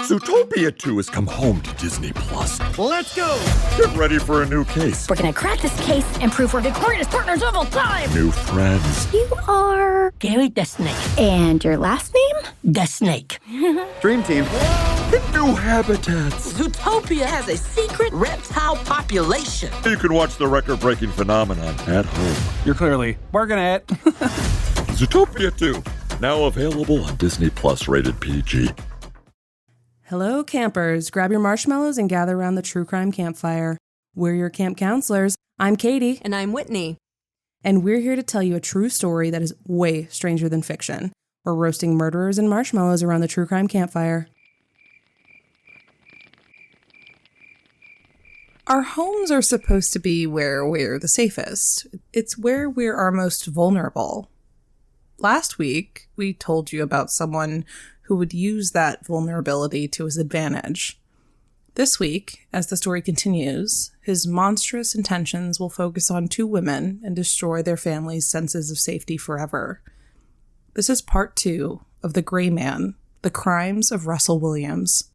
Zootopia 2 has come home to Disney+. Let's go! Get ready for a new case. We're gonna crack this case and prove we're the greatest partners of all time! New friends. You are... Gary the Snake. And your last name? The Snake. Dream team. And new habitats. Zootopia has a secret reptile population. You can watch the record-breaking phenomenon at home. You're clearly working it. Zootopia 2, now available on Disney+, rated PG. Hello, campers. Grab your marshmallows and gather around the True Crime Campfire. We're your camp counselors. I'm Katie. And I'm Whitney. And we're here to tell you a true story that is way stranger than fiction. We're roasting murderers and marshmallows around the True Crime Campfire. Our homes are supposed to be where we're the safest. It's where we're our most vulnerable. Last week, we told you about someone who would use that vulnerability to his advantage. This week, as the story continues, his monstrous intentions will focus on two women and destroy their family's senses of safety forever. This is part 2 of The Gray Man, The Crimes of Russell Williams.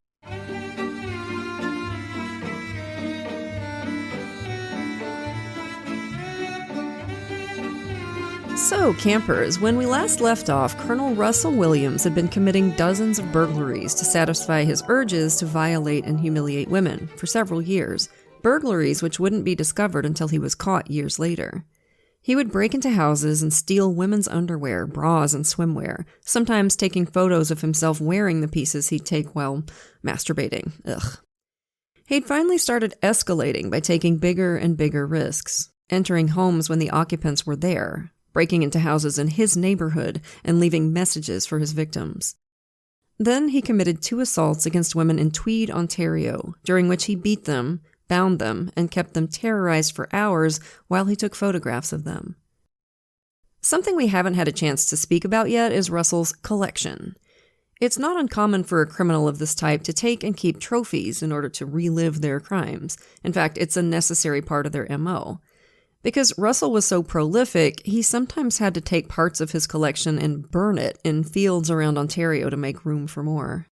So, campers, when we last left off, Colonel Russell Williams had been committing dozens of burglaries to satisfy his urges to violate and humiliate women for several years, burglaries which wouldn't be discovered until he was caught years later. He would break into houses and steal women's underwear, bras, and swimwear, sometimes taking photos of himself wearing the pieces he'd take while masturbating. Ugh. He'd finally started escalating by taking bigger and bigger risks, entering homes when the occupants were there, breaking into houses in his neighborhood and leaving messages for his victims. Then he committed 2 assaults against women in Tweed, Ontario, during which he beat them, bound them, and kept them terrorized for hours while he took photographs of them. Something we haven't had a chance to speak about yet is Russell's collection. It's not uncommon for a criminal of this type to take and keep trophies in order to relive their crimes. In fact, it's a necessary part of their MO. Because Russell was so prolific, he sometimes had to take parts of his collection and burn it in fields around Ontario to make room for more.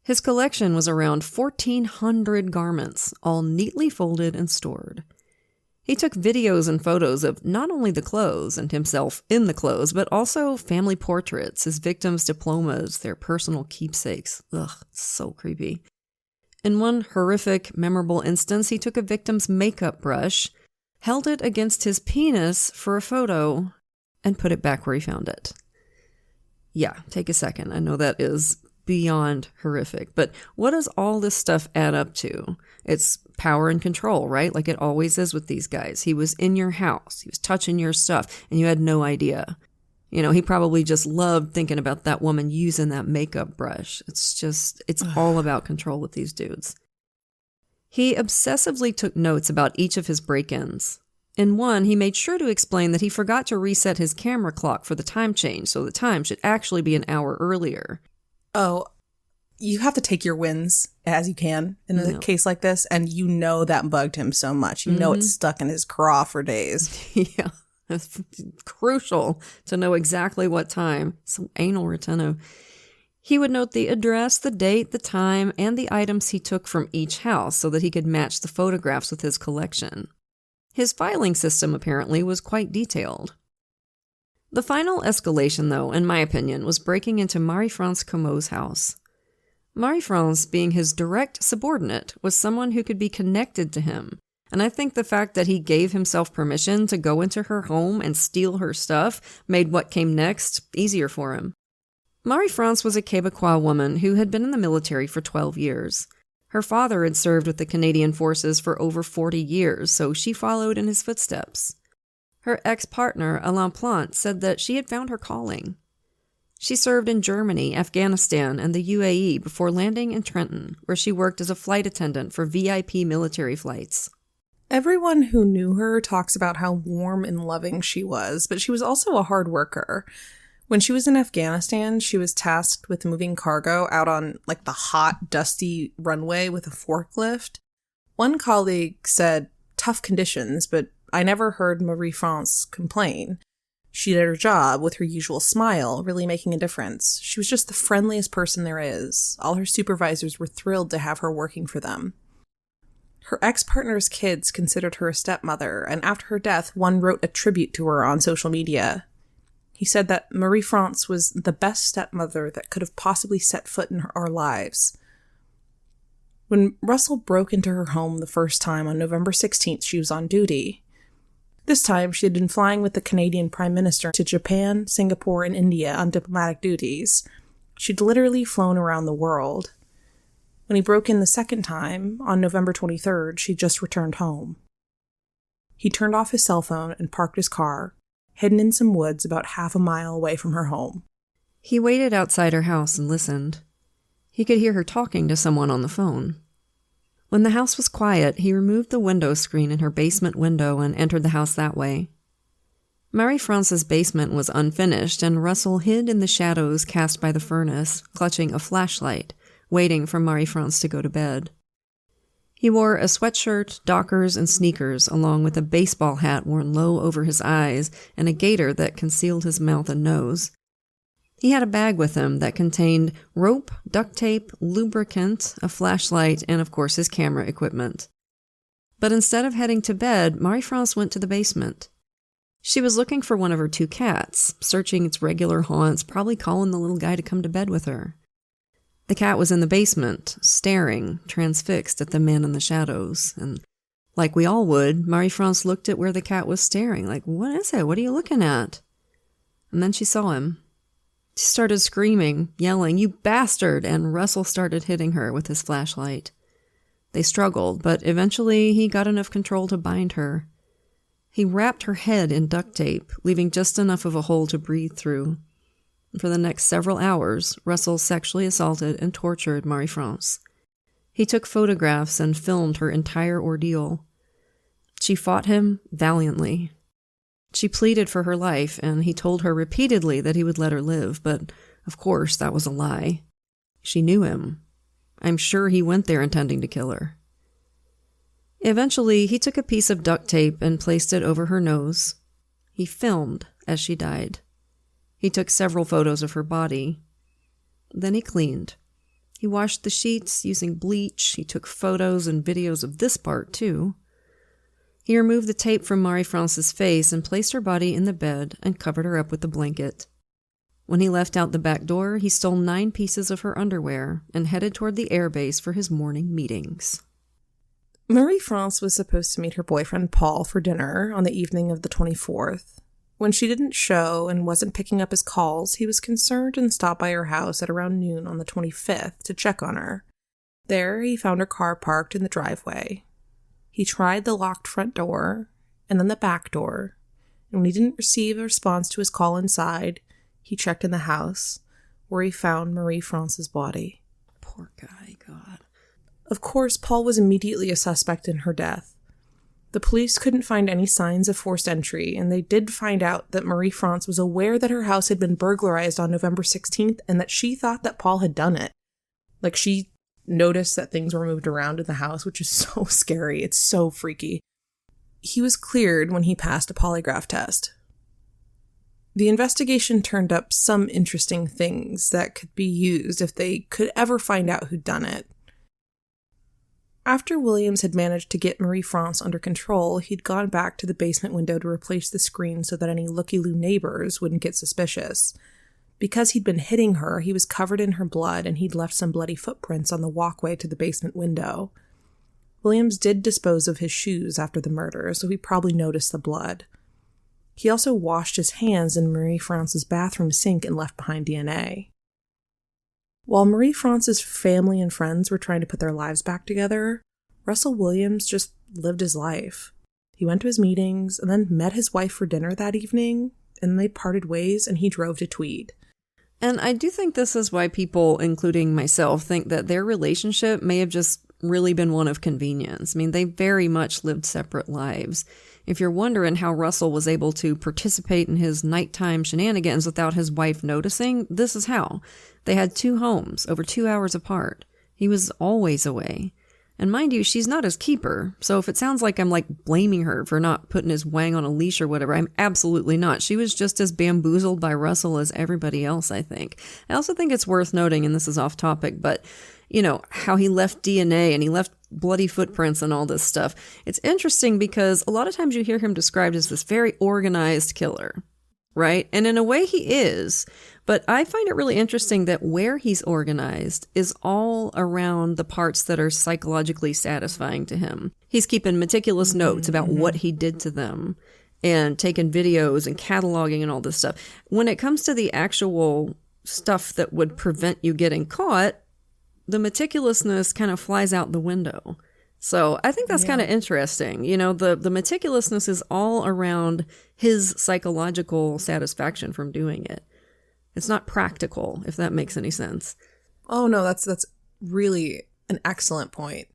His collection was around 1,400 garments, all neatly folded and stored. He took videos and photos of not only the clothes and himself in the clothes, but also family portraits, his victims' diplomas, their personal keepsakes. Ugh, so creepy. In one horrific, memorable instance, he took a victim's makeup brush, held it against his penis for a photo, and put it back where he found it. Yeah, take a second. I know that is beyond horrific, but what does all this stuff add up to? It's power and control, right? Like it always is with these guys. He was in your house, he was touching your stuff, and you had no idea. You know, he probably just loved thinking about that woman using that makeup brush. It's all about control with these dudes. He obsessively took notes about each of his break-ins. In one, he made sure to explain that he forgot to reset his camera clock for the time change, so the time should actually be an hour earlier. Oh, you have to take your wins as you can in a case like this, and you know that bugged him so much. You know it's stuck in his craw for days. Yeah, it's crucial to know exactly what time. So anal retentive. He would note the address, the date, the time, and the items he took from each house so that he could match the photographs with his collection. His filing system, apparently, was quite detailed. The final escalation, though, in my opinion, was breaking into Marie-France Comeau's house. Marie-France, being his direct subordinate, was someone who could be connected to him, and I think the fact that he gave himself permission to go into her home and steal her stuff made what came next easier for him. Marie-France was a Quebecois woman who had been in the military for 12 years. Her father had served with the Canadian Forces for over 40 years, so she followed in his footsteps. Her ex-partner, Alain Plante, said that she had found her calling. She served in Germany, Afghanistan, and the UAE before landing in Trenton, where she worked as a flight attendant for VIP military flights. Everyone who knew her talks about how warm and loving she was, but she was also a hard worker. When she was in Afghanistan, she was tasked with moving cargo out on like the hot, dusty runway with a forklift. One colleague said, tough conditions, but I never heard Marie-France complain. She did her job with her usual smile, really making a difference. She was just the friendliest person there is. All her supervisors were thrilled to have her working for them. Her ex-partner's kids considered her a stepmother, and after her death, one wrote a tribute to her on social media. He said that Marie-France was the best stepmother that could have possibly set foot in our lives. When Russell broke into her home the first time on November 16th, she was on duty. This time, she had been flying with the Canadian Prime Minister to Japan, Singapore, and India on diplomatic duties. She'd literally flown around the world. When he broke in the second time, on November 23rd, she just returned home. He turned off his cell phone and parked his car, hidden in some woods about half a mile away from her home. He waited outside her house and listened. He could hear her talking to someone on the phone. When the house was quiet, he removed the window screen in her basement window and entered the house that way. Marie-France's basement was unfinished, and Russell hid in the shadows cast by the furnace, clutching a flashlight, waiting for Marie-France to go to bed. He wore a sweatshirt, dockers, and sneakers, along with a baseball hat worn low over his eyes and a gaiter that concealed his mouth and nose. He had a bag with him that contained rope, duct tape, lubricant, a flashlight, and of course his camera equipment. But instead of heading to bed, Marie-France went to the basement. She was looking for one of her two cats, searching its regular haunts, probably calling the little guy to come to bed with her. The cat was in the basement, staring, transfixed at the man in the shadows, and like we all would, Marie-France looked at where the cat was staring, like, "What is it? What are you looking at?" And then she saw him. She started screaming, yelling, "You bastard!" and Russell started hitting her with his flashlight. They struggled, but eventually he got enough control to bind her. He wrapped her head in duct tape, leaving just enough of a hole to breathe through. For the next several hours, Russell sexually assaulted and tortured Marie-France. He took photographs and filmed her entire ordeal. She fought him valiantly. She pleaded for her life, and he told her repeatedly that he would let her live, but of course that was a lie. She knew him. I'm sure he went there intending to kill her. Eventually, he took a piece of duct tape and placed it over her nose. He filmed as she died. He took several photos of her body. Then he cleaned. He washed the sheets using bleach. He took photos and videos of this part, too. He removed the tape from Marie-France's face and placed her body in the bed and covered her up with the blanket. When he left out the back door, he stole 9 pieces of her underwear and headed toward the airbase for his morning meetings. Marie-France was supposed to meet her boyfriend Paul for dinner on the evening of the 24th. When she didn't show and wasn't picking up his calls, he was concerned and stopped by her house at around noon on the 25th to check on her. There, he found her car parked in the driveway. He tried the locked front door, and then the back door, and when he didn't receive a response to his call inside, he checked in the house, where he found Marie-France's body. Poor guy, God. Of course, Paul was immediately a suspect in her death. The police couldn't find any signs of forced entry, and they did find out that Marie-France was aware that her house had been burglarized on November 16th and that she thought that Paul had done it. Like, she noticed that things were moved around in the house, which is so scary. It's so freaky. He was cleared when he passed a polygraph test. The investigation turned up some interesting things that could be used if they could ever find out who'd done it. After Williams had managed to get Marie-France under control, he'd gone back to the basement window to replace the screen so that any looky-loo neighbors wouldn't get suspicious. Because he'd been hitting her, he was covered in her blood, and he'd left some bloody footprints on the walkway to the basement window. Williams did dispose of his shoes after the murder, so he probably noticed the blood. He also washed his hands in Marie-France's bathroom sink and left behind DNA. While Marie-France's family and friends were trying to put their lives back together, Russell Williams just lived his life. He went to his meetings and then met his wife for dinner that evening, and they parted ways and he drove to Tweed. And I do think this is why people, including myself, think that their relationship may have just really been one of convenience. I mean, they very much lived separate lives. If you're wondering how Russell was able to participate in his nighttime shenanigans without his wife noticing, this is how. They had 2 homes over 2 hours apart. He was always away. And mind you, she's not his keeper. So if it sounds like I'm like blaming her for not putting his wang on a leash or whatever, I'm absolutely not. She was just as bamboozled by Russell as everybody else, I think. I also think it's worth noting, and this is off topic, but you know, how he left DNA and he left bloody footprints and all this stuff. It's interesting because a lot of times you hear him described as this very organized killer, right? And in a way he is, but I find it really interesting that where he's organized is all around the parts that are psychologically satisfying to him. He's keeping meticulous notes about what he did to them and taking videos and cataloging and all this stuff. When it comes to the actual stuff that would prevent you getting caught, the meticulousness kind of flies out the window. So I think that's kind of interesting. You know, the meticulousness is all around his psychological satisfaction from doing it. It's not practical, if that makes any sense. Oh, no, that's really an excellent point.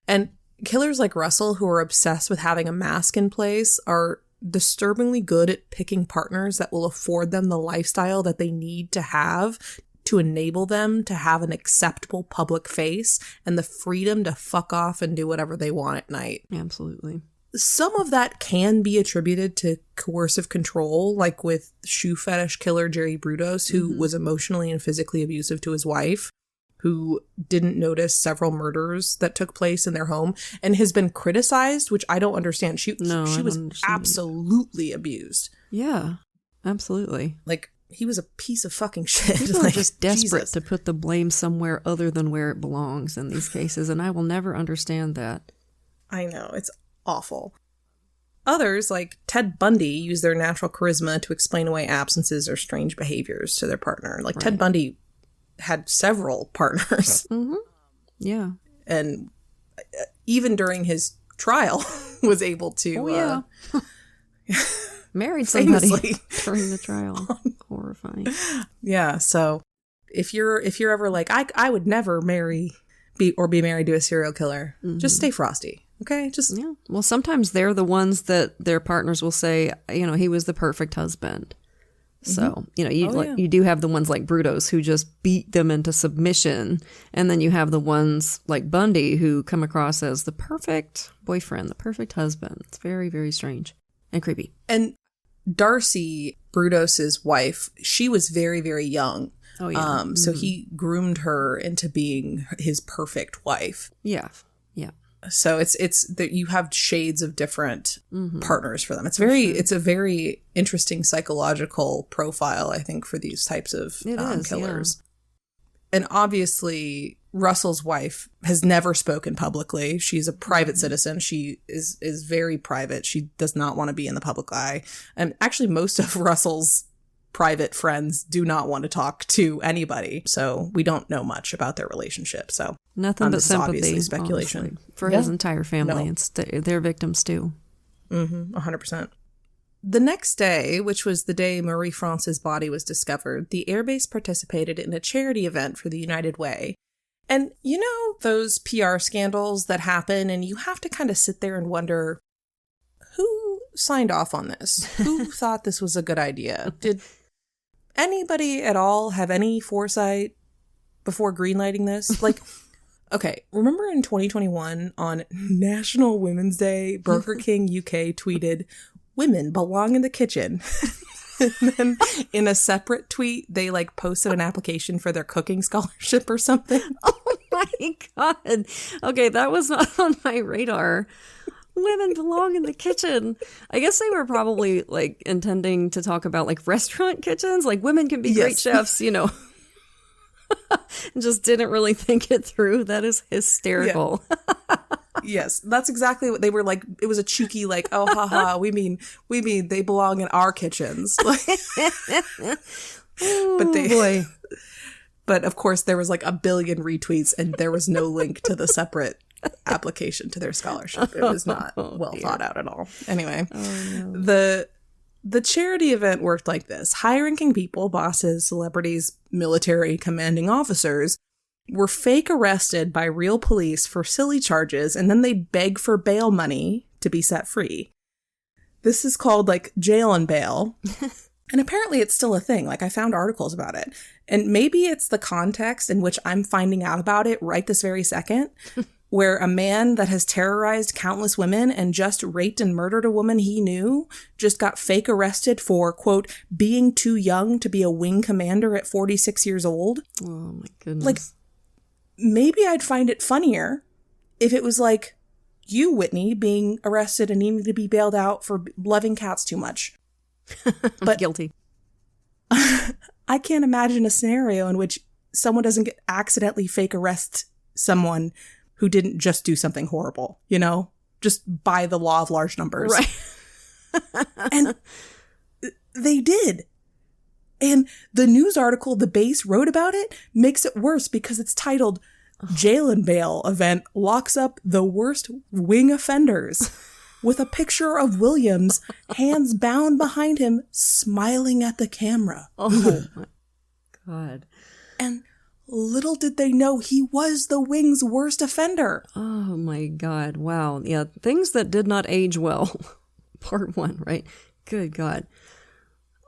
And killers like Russell, who are obsessed with having a mask in place, are disturbingly good at picking partners that will afford them the lifestyle that they need to have to enable them to have an acceptable public face and the freedom to fuck off and do whatever they want at night. Absolutely. Some of that can be attributed to coercive control, like with shoe fetish killer Jerry Brudos, who was emotionally and physically abusive to his wife, who didn't notice several murders that took place in their home and has been criticized, which I don't understand. She was absolutely abused. Yeah, absolutely. Like, he was a piece of fucking shit. People like, are just desperate Jesus. to put the blame somewhere other than where it belongs in these cases, and I will never understand that. I know, it's awful. Others, like Ted Bundy, use their natural charisma to explain away absences or strange behaviors to their partner. Like, Ted Bundy had several partners. Yeah. And even during his trial, was able to... married somebody during the trial. Horrifying. Yeah, so if you're ever like, I would never be married to a serial killer, just stay frosty. Okay, Well, sometimes they're the ones that their partners will say, you know, he was the perfect husband. So, you know, you do have the ones like Brudos who just beat them into submission. And then you have the ones like Bundy who come across as the perfect boyfriend, the perfect husband. It's very, very strange and creepy. And Darcy, Brudos's wife, she was very, very young. Oh, yeah. So he groomed her into being his perfect wife. Yeah. So it's that you have shades of different partners for them. It's a very interesting psychological profile, I think, for these types of killers. Yeah. And obviously, Russell's wife has never spoken publicly. She's a private citizen. She is very private. She does not want to be in the public eye. And actually, most of Russell's private friends do not want to talk to anybody. So we don't know much about their relationship. So nothing but this sympathy, is obviously speculation. Honestly, for his entire family. No. They're victims too. 100%. The next day, which was the day Marie France's body was discovered, the airbase participated in a charity event for the United Way. And you know those PR scandals that happen and you have to kind of sit there and wonder, who signed off on this? Who thought this was a good idea? Did anybody at all have any foresight before greenlighting this? Like, okay, remember in 2021 on National Women's Day, Burger King UK tweeted, "Women belong in the kitchen." And then in a separate tweet, they like posted an application for their cooking scholarship or something. Oh my God. Okay, that was not on my radar. Women belong in the kitchen. I guess they were probably like intending to talk about like restaurant kitchens. Like women can be great chefs, you know. Just didn't really think it through. That is hysterical. Yeah. Yes, that's exactly what they were like. It was a cheeky like, oh, haha, we mean they belong in our kitchens. But of course there was like a billion retweets and there was no link to the separate application to their scholarship. It was not well thought out at all. Anyway, the charity event worked like this. High-ranking people, bosses, celebrities, military commanding officers were fake arrested by real police for silly charges, and then they beg for bail money to be set free. This is called like jail and bail. And apparently it's still a thing. Like I found articles about it. And maybe it's the context in which I'm finding out about it right this very second. where a man that has terrorized countless women and just raped and murdered a woman he knew just got fake arrested for, quote, being too young to be a wing commander at 46 years old. Oh my goodness. Like, maybe I'd find it funnier if it was like you, Whitney, being arrested and needing to be bailed out for loving cats too much. But guilty. I can't imagine a scenario in which someone doesn't accidentally fake arrest someone who didn't just do something horrible, you know? Just by the law of large numbers. Right. And they did. And the news article the base wrote about it makes it worse because it's titled, Jail and Bail Event Locks Up the Worst Wing Offenders, with a picture of Williams, hands bound behind him, smiling at the camera. Oh my God. And little did they know he was the wing's worst offender. Oh my God. Wow. Yeah. Things that did not age well. Part 1, right? Good God.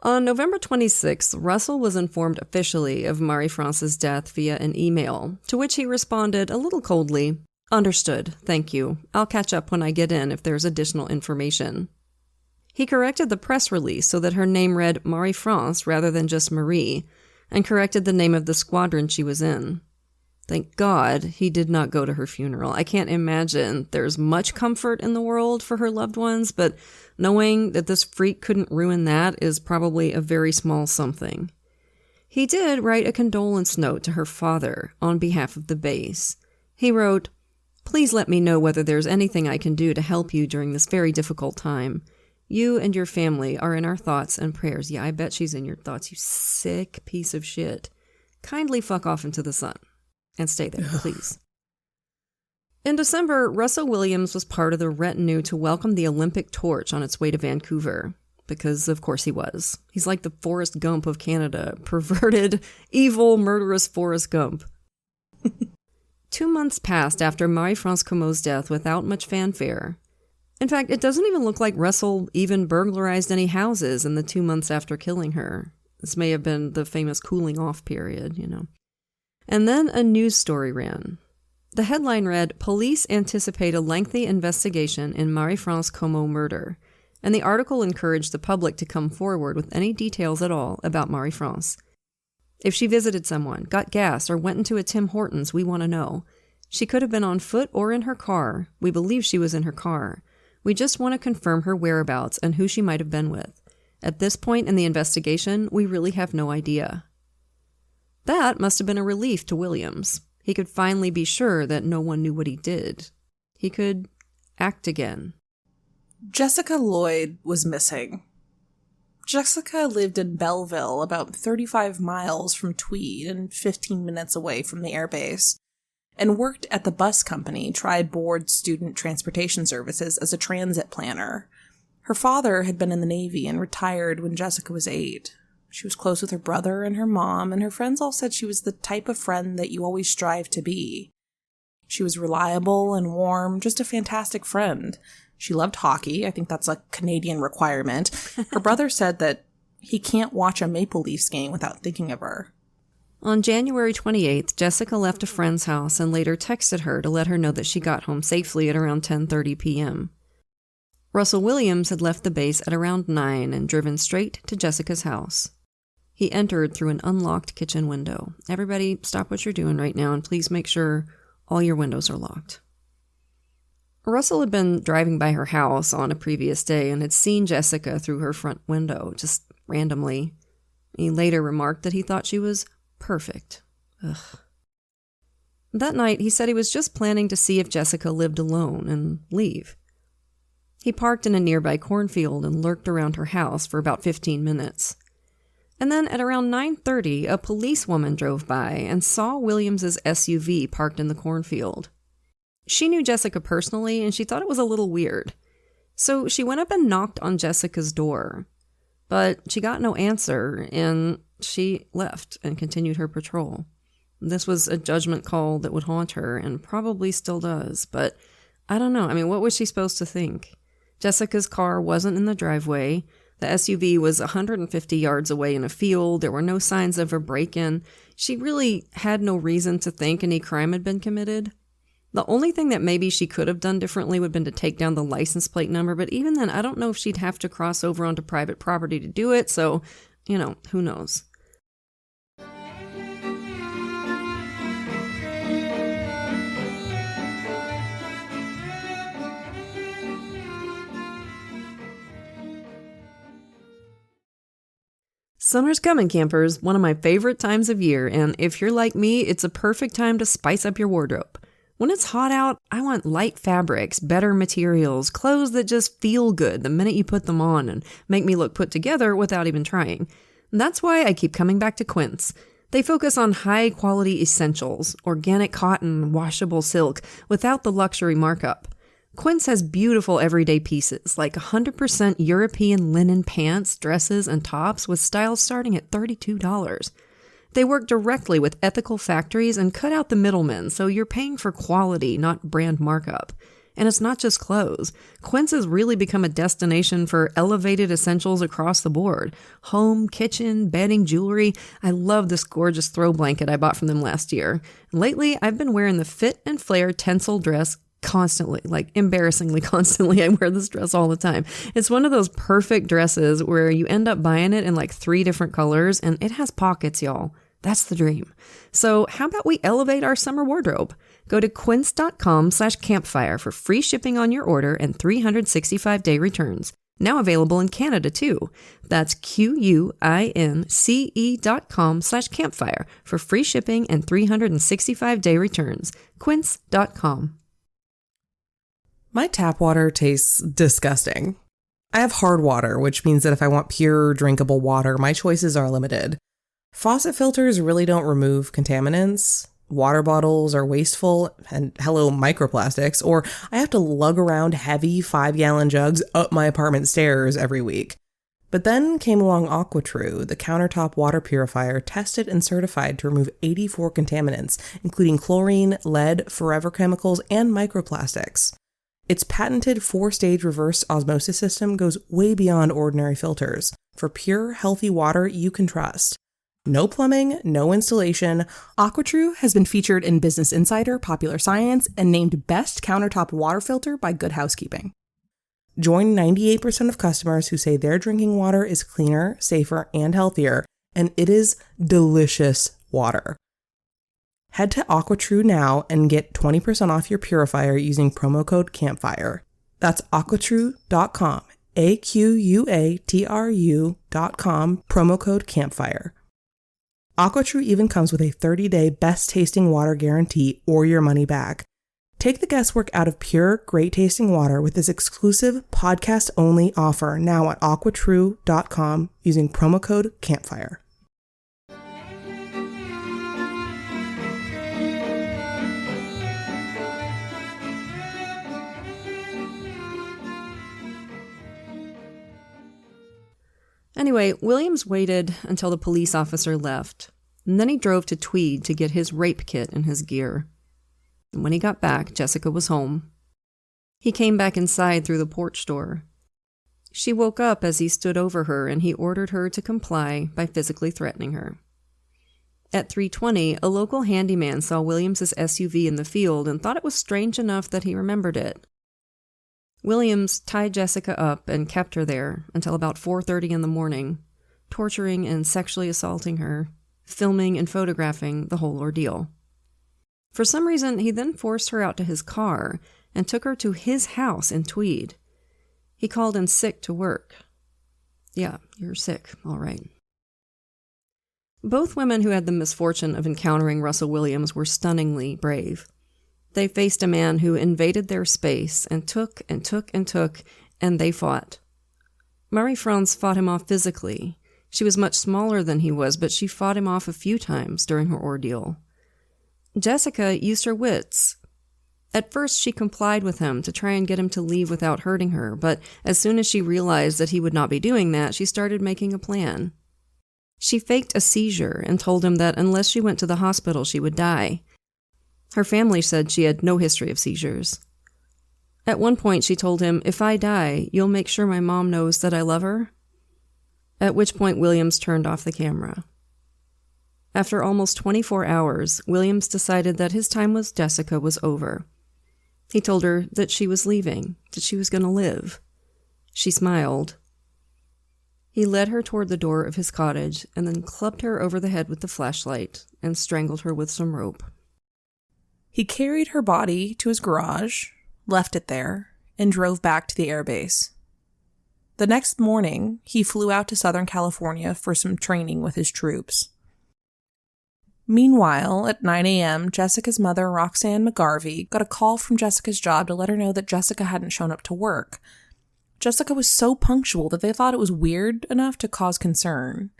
On November 26th, Russell was informed officially of Marie-France's death via an email, to which he responded a little coldly, "Understood, thank you. I'll catch up when I get in if there's additional information." He corrected the press release so that her name read Marie-France rather than just Marie, and corrected the name of the squadron she was in. Thank God he did not go to her funeral. I can't imagine there's much comfort in the world for her loved ones, but knowing that this freak couldn't ruin that is probably a very small something. He did write a condolence note to her father on behalf of the base. He wrote, "Please let me know whether there's anything I can do to help you during this very difficult time. You and your family are in our thoughts and prayers." Yeah, I bet she's in your thoughts, you sick piece of shit. Kindly fuck off into the sun. And stay there, please. In December, Russell Williams was part of the retinue to welcome the Olympic torch on its way to Vancouver. Because, of course, he was. He's like the Forrest Gump of Canada. Perverted, evil, murderous Forrest Gump. 2 months passed after Marie-France Comeau's death without much fanfare. In fact, it doesn't even look like Russell even burglarized any houses in the 2 months after killing her. This may have been the famous cooling off period, you know. And then a news story ran. The headline read, "Police anticipate a lengthy investigation in Marie-France Comeau murder," and the article encouraged the public to come forward with any details at all about Marie-France. If she visited someone, got gas, or went into a Tim Hortons, we want to know. She could have been on foot or in her car. We believe she was in her car. We just want to confirm her whereabouts and who she might have been with. At this point in the investigation, we really have no idea. That must have been a relief to Williams. He could finally be sure that no one knew what he did. He could act again. Jessica Lloyd was missing. Jessica lived in Belleville, about 35 miles from Tweed and 15 minutes away from the airbase, and worked at the bus company Tri-Board Student Transportation Services as a transit planner. Her father had been in the Navy and retired when Jessica was 8. She was close with her brother and her mom, and her friends all said she was the type of friend that you always strive to be. She was reliable and warm, just a fantastic friend. She loved hockey. I think that's a Canadian requirement. Her brother said that he can't watch a Maple Leafs game without thinking of her. On January 28th, Jessica left a friend's house and later texted her to let her know that she got home safely at around 10:30 p.m. Russell Williams had left the base at around 9 and driven straight to Jessica's house. He entered through an unlocked kitchen window. Everybody, stop what you're doing right now and please make sure all your windows are locked. Russell had been driving by her house on a previous day and had seen Jessica through her front window, just randomly. He later remarked that he thought she was perfect. Ugh. That night, he said he was just planning to see if Jessica lived alone and leave. He parked in a nearby cornfield and lurked around her house for about 15 minutes. And then at around 9:30, a policewoman drove by and saw Williams's SUV parked in the cornfield. She knew Jessica personally, and she thought it was a little weird. So she went up and knocked on Jessica's door. But she got no answer, and she left and continued her patrol. This was a judgment call that would haunt her, and probably still does. But I don't know. I mean, what was she supposed to think? Jessica's car wasn't in the driveway. The SUV was 150 yards away in a field. There were no signs of a break-in. She really had no reason to think any crime had been committed. The only thing that maybe she could have done differently would have been to take down the license plate number, but even then, I don't know if she'd have to cross over onto private property to do it, so, who knows. Summer's coming, campers, one of my favorite times of year, and if you're like me, it's a perfect time to spice up your wardrobe. When it's hot out, I want light fabrics, better materials, clothes that just feel good the minute you put them on and make me look put together without even trying. And that's why I keep coming back to Quince. They focus on high-quality essentials, organic cotton, washable silk, without the luxury markup. Quince has beautiful everyday pieces, like 100% European linen pants, dresses, and tops with styles starting at $32. They work directly with ethical factories and cut out the middlemen, so you're paying for quality, not brand markup. And it's not just clothes. Quince has really become a destination for elevated essentials across the board. Home, kitchen, bedding, jewelry. I love this gorgeous throw blanket I bought from them last year. And lately, I've been wearing the Fit and Flare Tencel dress constantly, like embarrassingly constantly. I wear this dress all the time. It's one of those perfect dresses where you end up buying it in like 3 different colors, and it has pockets, y'all. That's the dream. So how about we elevate our summer wardrobe? Go to quince.com/campfire for free shipping on your order and 365-day returns. Now available in Canada too. That's QUINCE.com/campfire for free shipping and 365-day returns. Quince.com. My tap water tastes disgusting. I have hard water, which means that if I want pure, drinkable water, my choices are limited. Faucet filters really don't remove contaminants. Water bottles are wasteful, and hello, microplastics, or I have to lug around heavy 5-gallon jugs up my apartment stairs every week. But then came along AquaTrue, the countertop water purifier tested and certified to remove 84 contaminants, including chlorine, lead, forever chemicals, and microplastics. Its patented 4-stage reverse osmosis system goes way beyond ordinary filters for pure, healthy water you can trust. No plumbing, no installation. AquaTrue has been featured in Business Insider, Popular Science, and named Best Countertop Water Filter by Good Housekeeping. Join 98% of customers who say their drinking water is cleaner, safer, and healthier, and it is delicious water. Head to AquaTrue now and get 20% off your purifier using promo code CAMPFIRE. That's aquatrue.com, AQUATRU.com, promo code CAMPFIRE. AquaTrue even comes with a 30-day best-tasting water guarantee or your money back. Take the guesswork out of pure, great-tasting water with this exclusive podcast-only offer now at aquatrue.com using promo code CAMPFIRE. Anyway, Williams waited until the police officer left, and then he drove to Tweed to get his rape kit and his gear. And when he got back, Jessica was home. He came back inside through the porch door. She woke up as he stood over her, and he ordered her to comply by physically threatening her. At 3:20, a local handyman saw Williams's SUV in the field and thought it was strange enough that he remembered it. Williams tied Jessica up and kept her there until about 4:30 in the morning, torturing and sexually assaulting her, filming and photographing the whole ordeal. For some reason, he then forced her out to his car and took her to his house in Tweed. He called in sick to work. Yeah, you're sick, all right. Both women who had the misfortune of encountering Russell Williams were stunningly brave. They faced a man who invaded their space and took, and they fought. Marie-France fought him off physically. She was much smaller than he was, but she fought him off a few times during her ordeal. Jessica used her wits. At first, she complied with him to try and get him to leave without hurting her, but as soon as she realized that he would not be doing that, she started making a plan. She faked a seizure and told him that unless she went to the hospital, she would die. Her family said she had no history of seizures. At one point, she told him, "If I die, you'll make sure my mom knows that I love her?" At which point, Williams turned off the camera. After almost 24 hours, Williams decided that his time with Jessica was over. He told her that she was leaving, that she was going to live. She smiled. He led her toward the door of his cottage and then clubbed her over the head with the flashlight and strangled her with some rope. He carried her body to his garage, left it there, and drove back to the airbase. The next morning, he flew out to Southern California for some training with his troops. Meanwhile, at 9 a.m., Jessica's mother, Roxanne McGarvey, got a call from Jessica's job to let her know that Jessica hadn't shown up to work. Jessica was so punctual that they thought it was weird enough to cause concern.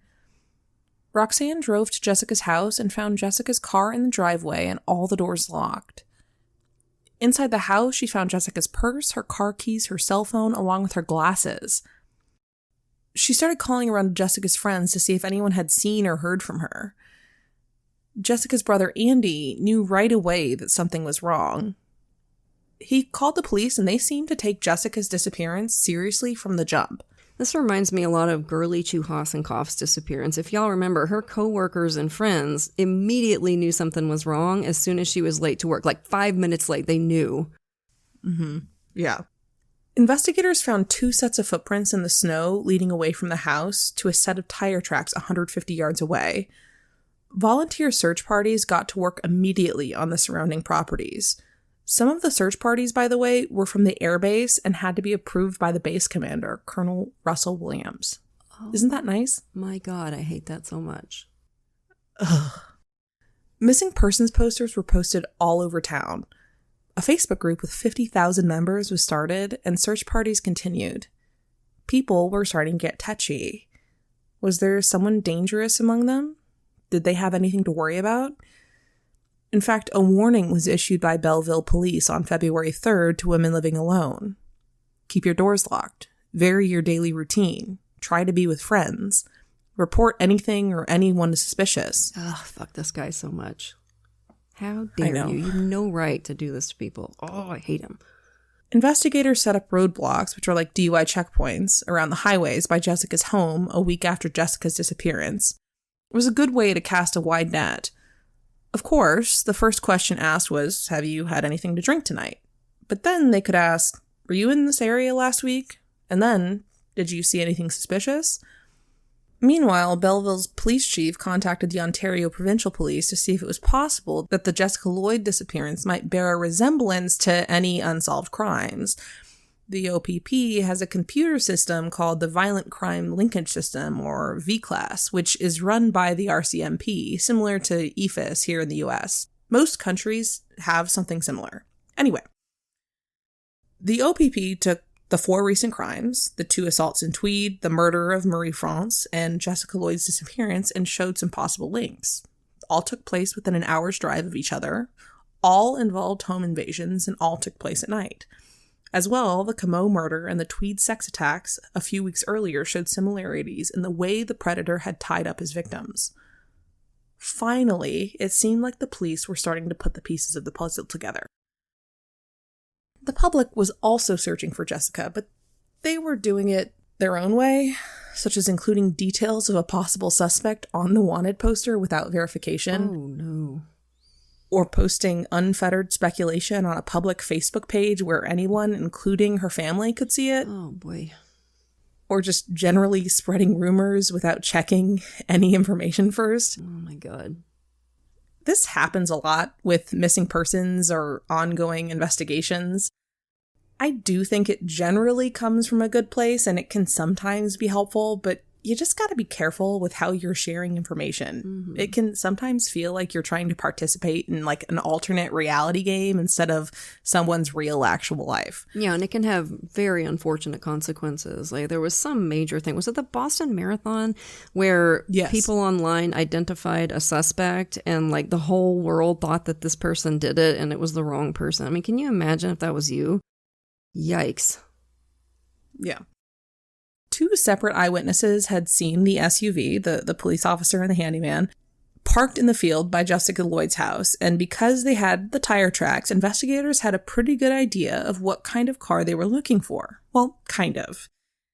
Roxanne drove to Jessica's house and found Jessica's car in the driveway and all the doors locked. Inside the house, she found Jessica's purse, her car keys, her cell phone, along with her glasses. She started calling around Jessica's friends to see if anyone had seen or heard from her. Jessica's brother Andy knew right away that something was wrong. He called the police and they seemed to take Jessica's disappearance seriously from the jump. This reminds me a lot of Girlie Chuhasenkoff's disappearance. If y'all remember, her coworkers and friends immediately knew something was wrong as soon as she was late to work. Like 5 minutes late, they knew. Mm-hmm. Yeah. Investigators found 2 sets of footprints in the snow leading away from the house to a set of tire tracks 150 yards away. Volunteer search parties got to work immediately on the surrounding properties. Some of the search parties, by the way, were from the airbase and had to be approved by the base commander, Colonel Russell Williams. Oh, isn't that nice? My God, I hate that so much. Ugh. Missing persons posters were posted all over town. A Facebook group with 50,000 members was started, and search parties continued. People were starting to get touchy. Was there someone dangerous among them? Did they have anything to worry about? In fact, a warning was issued by Belleville police on February 3rd to women living alone. Keep your doors locked. Vary your daily routine. Try to be with friends. Report anything or anyone suspicious. Ugh, fuck this guy so much. How dare you? You have no right to do this to people. Oh, I hate him. Investigators set up roadblocks, which are like DUI checkpoints, around the highways by Jessica's home a week after Jessica's disappearance. It was a good way to cast a wide net. Of course, the first question asked was, have you had anything to drink tonight? But then they could ask, were you in this area last week? And then, did you see anything suspicious? Meanwhile, Belleville's police chief contacted the Ontario Provincial Police to see if it was possible that the Jessica Lloyd disappearance might bear a resemblance to any unsolved crimes. The OPP has a computer system called the Violent Crime Linkage System, or VCLASS, which is run by the RCMP, similar to EFIS here in the US. Most countries have something similar. Anyway, the OPP took the 4 recent crimes, the 2 assaults in Tweed, the murder of Marie France, and Jessica Lloyd's disappearance, and showed some possible links. All took place within an hour's drive of each other, all involved home invasions, and all took place at night. As well, the Camo murder and the Tweed sex attacks a few weeks earlier showed similarities in the way the predator had tied up his victims. Finally, it seemed like the police were starting to put the pieces of the puzzle together. The public was also searching for Jessica, but they were doing it their own way, such as including details of a possible suspect on the wanted poster without verification. Oh, no. Or posting unfettered speculation on a public Facebook page where anyone, including her family, could see it. Oh, boy. Or just generally spreading rumors without checking any information first. Oh, my God. This happens a lot with missing persons or ongoing investigations. I do think it generally comes from a good place and it can sometimes be helpful, but you just got to be careful with how you're sharing information. Mm-hmm. It can sometimes feel like you're trying to participate in like an alternate reality game instead of someone's real actual life. Yeah, and it can have very unfortunate consequences. Like there was some major thing. Was it the Boston Marathon where people online identified a suspect and like the whole world thought that this person did it and it was the wrong person? I mean, can you imagine if that was you? Yikes. Yeah. 2 separate eyewitnesses had seen the SUV, the police officer and the handyman, parked in the field by Jessica Lloyd's house, and because they had the tire tracks, investigators had a pretty good idea of what kind of car they were looking for. Well, kind of.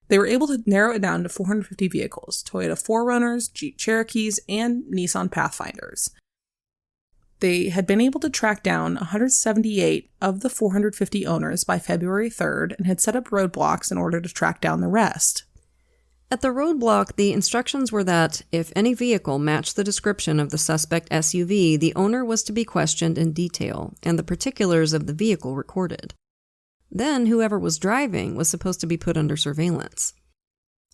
They were able to narrow it down to 450 vehicles, Toyota 4Runners, Jeep Cherokees, and Nissan Pathfinders. They had been able to track down 178 of the 450 owners by February 3rd and had set up roadblocks in order to track down the rest. At the roadblock, the instructions were that if any vehicle matched the description of the suspect SUV, the owner was to be questioned in detail and the particulars of the vehicle recorded. Then whoever was driving was supposed to be put under surveillance.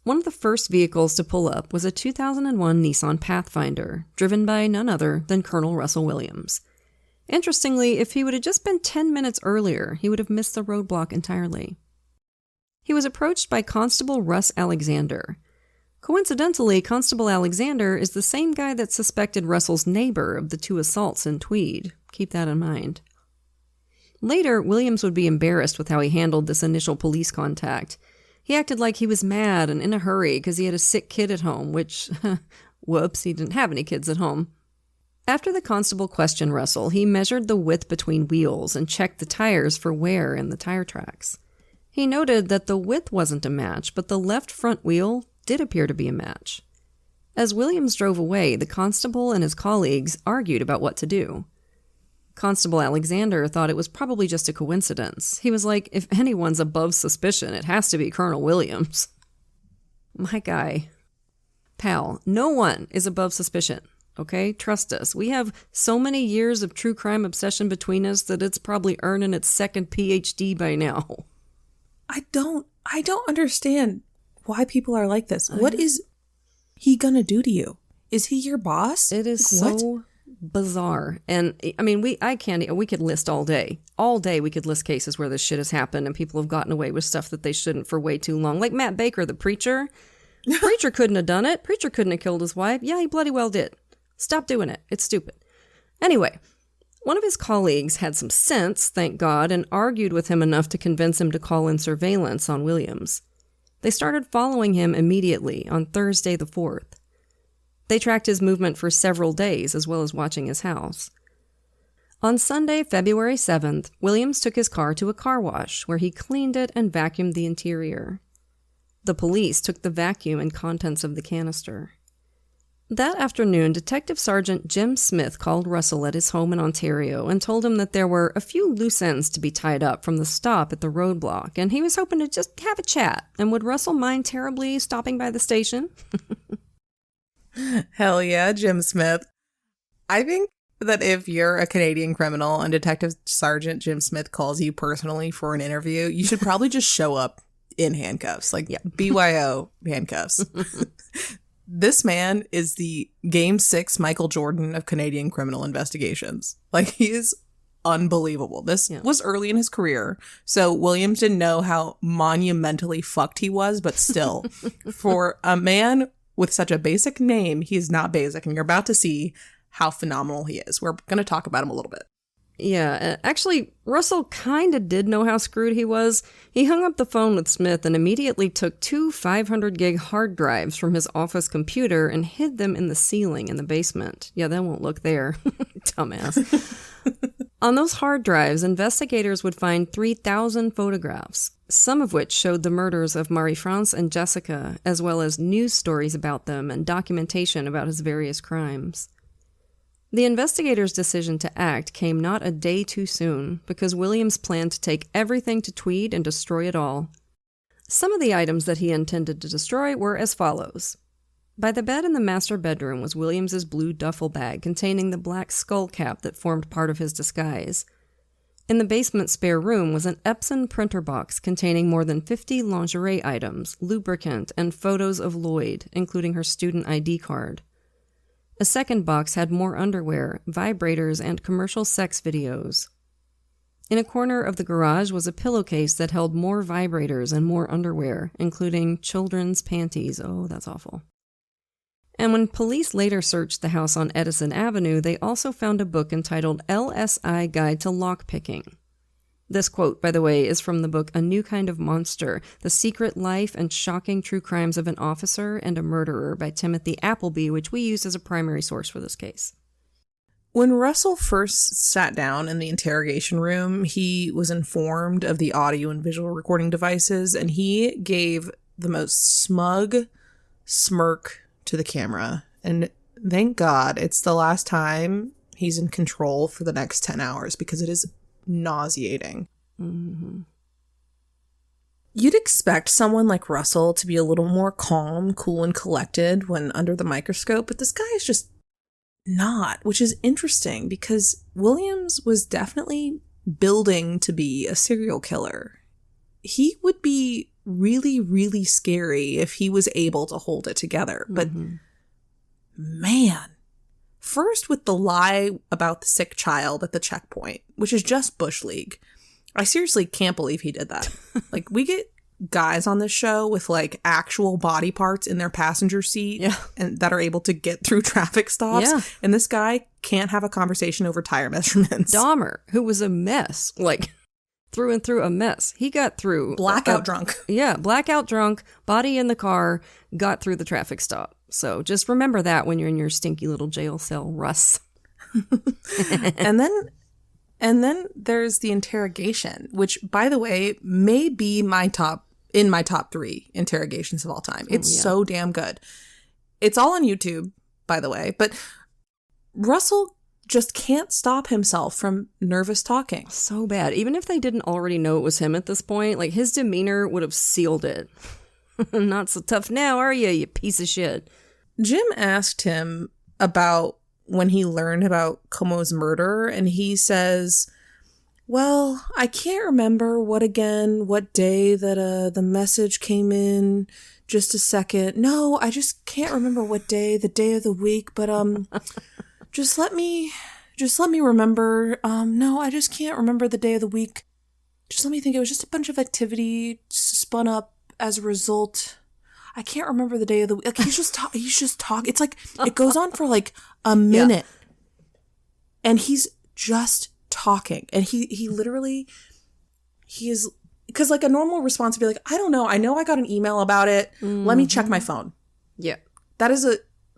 One of the first vehicles to pull up was a 2001 Nissan Pathfinder, driven by none other than Colonel Russell Williams. Interestingly, if he would have just been 10 minutes earlier, he would have missed the roadblock entirely. He was approached by Constable Russ Alexander. Coincidentally, Constable Alexander is the same guy that suspected Russell's neighbor of the 2 assaults in Tweed. Keep that in mind. Later, Williams would be embarrassed with how he handled this initial police contact. He acted like he was mad and in a hurry because he had a sick kid at home, which, whoops, he didn't have any kids at home. After the constable questioned Russell, he measured the width between wheels and checked the tires for wear in the tire tracks. He noted that the width wasn't a match, but the left front wheel did appear to be a match. As Williams drove away, the constable and his colleagues argued about what to do. Constable Alexander thought it was probably just a coincidence. He was like, if anyone's above suspicion, it has to be Colonel Williams. My guy. Pal, no one is above suspicion, okay? Trust us. We have so many years of true crime obsession between us that it's probably earning its second PhD by now. I don't understand why people are like this. What is he gonna do to you? Is he your boss? It is so bizarre. And I mean, we could list all day. All day we could list cases where this shit has happened and people have gotten away with stuff that they shouldn't for way too long. Like Matt Baker, the preacher. Preacher couldn't have done it. Preacher couldn't have killed his wife. Yeah, he bloody well did. Stop doing it. It's stupid. Anyway, one of his colleagues had some sense, thank God, and argued with him enough to convince him to call in surveillance on Williams. They started following him immediately on Thursday the 4th. They tracked his movement for several days, as well as watching his house. On Sunday, February 7th, Williams took his car to a car wash, where he cleaned it and vacuumed the interior. The police took the vacuum and contents of the canister. That afternoon, Detective Sergeant Jim Smith called Russell at his home in Ontario and told him that there were a few loose ends to be tied up from the stop at the roadblock, and he was hoping to just have a chat. And would Russell mind terribly stopping by the station? Hell yeah, Jim Smith. I think that if you're a Canadian criminal and Detective Sergeant Jim Smith calls you personally for an interview, you should probably just show up in handcuffs, like BYO handcuffs. This man is the Game 6 Michael Jordan of Canadian criminal investigations. Like, he is unbelievable. This was early in his career, so Williams didn't know how monumentally fucked he was, but still, for a man with such a basic name, he's not basic, and you're about to see how phenomenal he is. We're going to talk about him a little bit. Yeah, actually, Russell kind of did know how screwed he was. He hung up the phone with Smith and immediately took 2 500-gig hard drives from his office computer and hid them in the ceiling in the basement. Yeah, they won't look there. Dumbass. On those hard drives, investigators would find 3,000 photographs, some of which showed the murders of Marie-France and Jessica, as well as news stories about them and documentation about his various crimes. The investigators' decision to act came not a day too soon, because Williams planned to take everything to Tweed and destroy it all. Some of the items that he intended to destroy were as follows. By the bed in the master bedroom was Williams's blue duffel bag containing the black skull cap that formed part of his disguise. In the basement spare room was an Epson printer box containing more than 50 lingerie items, lubricant, and photos of Lloyd, including her student ID card. A second box had more underwear, vibrators, and commercial sex videos. In a corner of the garage was a pillowcase that held more vibrators and more underwear, including children's panties. Oh, that's awful. And when police later searched the house on Edison Avenue, they also found a book entitled LSI Guide to Lockpicking. This quote, by the way, is from the book A New Kind of Monster, The Secret Life and Shocking True Crimes of an Officer and a Murderer by Timothy Appleby, which we used as a primary source for this case. When Russell first sat down in the interrogation room, he was informed of the audio and visual recording devices, and he gave the most smug smirk to the camera. And thank God it's the last time he's in control for the next 10 hours because it is nauseating. Mm-hmm. You'd expect someone like Russell to be a little more calm, cool, and collected when under the microscope, but this guy is just not, which is interesting because Williams was definitely building to be a serial killer. He would be really, really scary if he was able to hold it together. But man, first with the lie about the sick child at the checkpoint, which is just Bush League. I seriously can't believe he did that. Like, we get guys on this show with like actual body parts in their passenger seat and that are able to get through traffic stops. Yeah. And this guy can't have a conversation over tire measurements. Dahmer, who was a mess, like through and through a mess. He got through. Blackout drunk. Yeah, blackout drunk, body in the car, got through the traffic stop. So just remember that when you're in your stinky little jail cell, Russ. And then there's the interrogation, which, by the way, may be my top 3 interrogations of all time. It's so damn good. It's all on YouTube, by the way, but Russell just can't stop himself from nervous talking. So bad. Even if they didn't already know it was him at this point, like his demeanor would have sealed it. Not so tough now, are you piece of shit? Jim asked him about when he learned about Como's murder, and he says, well, I can't remember what day that the message came in. Just a second. No, I just can't remember what day, the day of the week, but just let me remember. No, I just can't remember the day of the week. Just let me think. It was just a bunch of activity spun up as a result. I can't remember the day of the week. Like, he's just talking. It's like, it goes on for like a minute. And he's just talking. And he literally, he is, because like a normal response would be like, I don't know. I know I got an email about it. Let me check my phone. Yeah. That is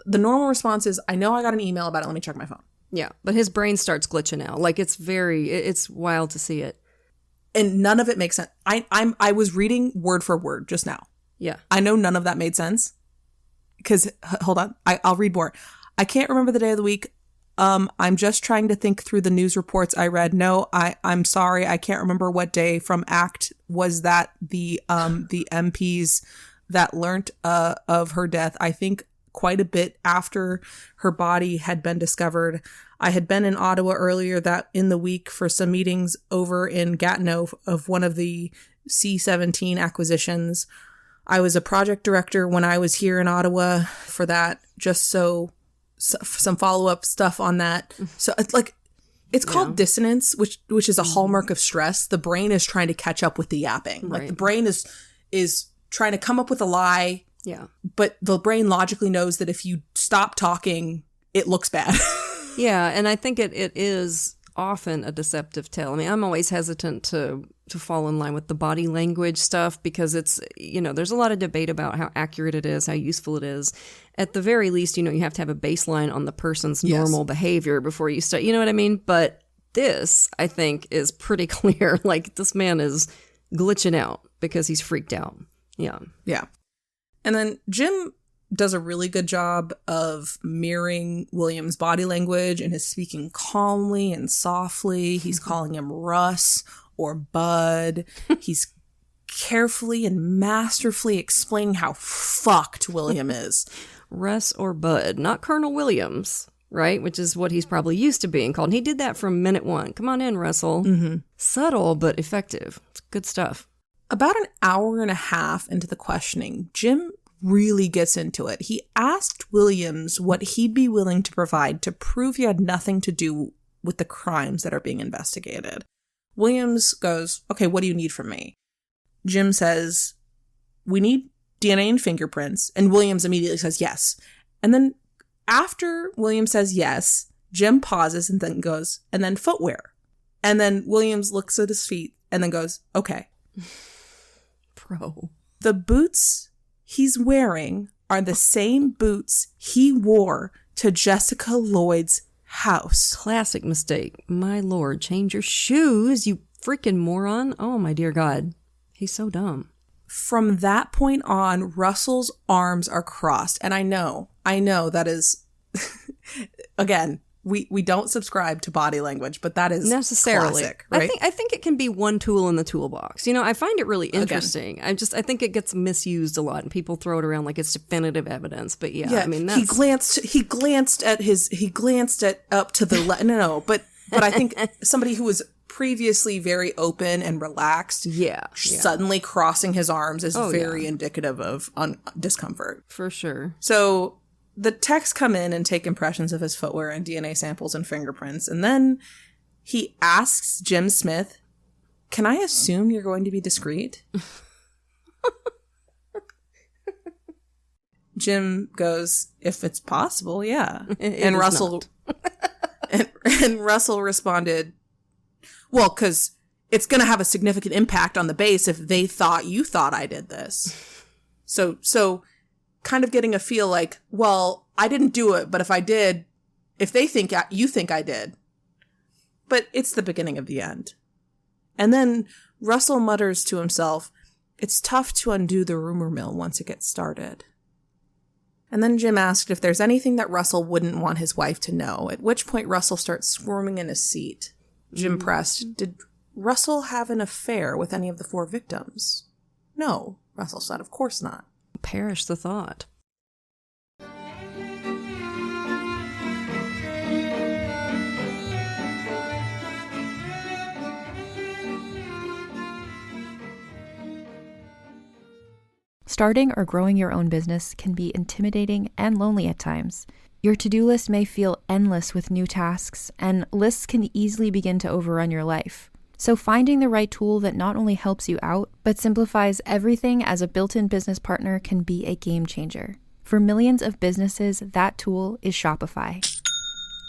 the normal response is, I know I got an email about it. Let me check my phone. Yeah. But his brain starts glitching out. Like, it's wild to see it. And none of it makes sense. I was reading word for word just now. Yeah. I know none of that made sense. Because, hold on, I'll read more. I can't remember the day of the week. I'm just trying to think through the news reports I read. No, I'm sorry. I can't remember what day from ACT was that the MPs that learnt of her death. I think quite a bit after her body had been discovered. I had been in Ottawa earlier that in the week for some meetings over in Gatineau of one of the C-17 acquisitions. I was a project director when I was here in Ottawa for that, just so some follow-up stuff on that. So it's like, it's called dissonance, which is a hallmark of stress. The brain is trying to catch up with the yapping. Like, the brain is trying to come up with a lie. Yeah. But the brain logically knows that if you stop talking, it looks bad. Yeah, and I think it is often a deceptive tale. I mean, I'm always hesitant to fall in line with the body language stuff because it's, there's a lot of debate about how accurate it is, how useful it is. At the very least, you have to have a baseline on the person's normal behavior before you start, you know what I mean? But this, I think, is pretty clear. Like, this man is glitching out because he's freaked out. Yeah. Yeah. And then Jim does a really good job of mirroring William's body language and his speaking calmly and softly. He's calling him Russ or Bud. He's carefully and masterfully explaining how fucked William is. Russ or Bud, not Colonel Williams, right? Which is what he's probably used to being called. And he did that from minute one. Come on in, Russell. Mm-hmm. Subtle, but effective. It's good stuff. About an hour and a half into the questioning, Jim really gets into it. He asked Williams what he'd be willing to provide to prove he had nothing to do with the crimes that are being investigated. Williams goes, okay, what do you need from me? Jim says, we need DNA and fingerprints. And Williams immediately says yes. And then after Williams says yes, Jim pauses and then goes, and then footwear. And then Williams looks at his feet and then goes, okay. Bro. The boots he's wearing are the same boots he wore to Jessica Lloyd's house. Classic mistake. My lord, change your shoes, you freaking moron. Oh, my dear God. He's so dumb. From that point on, Russell's arms are crossed. And I know that is, again, We don't subscribe to body language, but that is necessarily classic, right? I think it can be one tool in the toolbox. I find it really interesting. I think it gets misused a lot, and people throw it around like it's definitive evidence. But that's... he glanced up to the no, but I think somebody who was previously very open and relaxed, suddenly crossing his arms is very indicative of discomfort, for sure. So the techs come in and take impressions of his footwear and DNA samples and fingerprints, and then he asks Jim Smith, "Can I assume you're going to be discreet?" Jim goes, "If it's possible, yeah." And Russell and Russell responded, "Well, because it's going to have a significant impact on the base if they thought you thought I did this." So kind of getting a feel like, well, I didn't do it, but if I did, if they think you think I did. But it's the beginning of the end. And then Russell mutters to himself, "It's tough to undo the rumor mill once it gets started." And then Jim asked if there's anything that Russell wouldn't want his wife to know, at which point Russell starts squirming in his seat. Jim pressed, "Did Russell have an affair with any of the 4 victims?" "No," Russell said, "of course not." Perish the thought. Starting or growing your own business can be intimidating and lonely at times. Your to-do list may feel endless with new tasks, and lists can easily begin to overrun your life. So finding the right tool that not only helps you out, but simplifies everything as a built-in business partner can be a game changer. For millions of businesses, that tool is Shopify.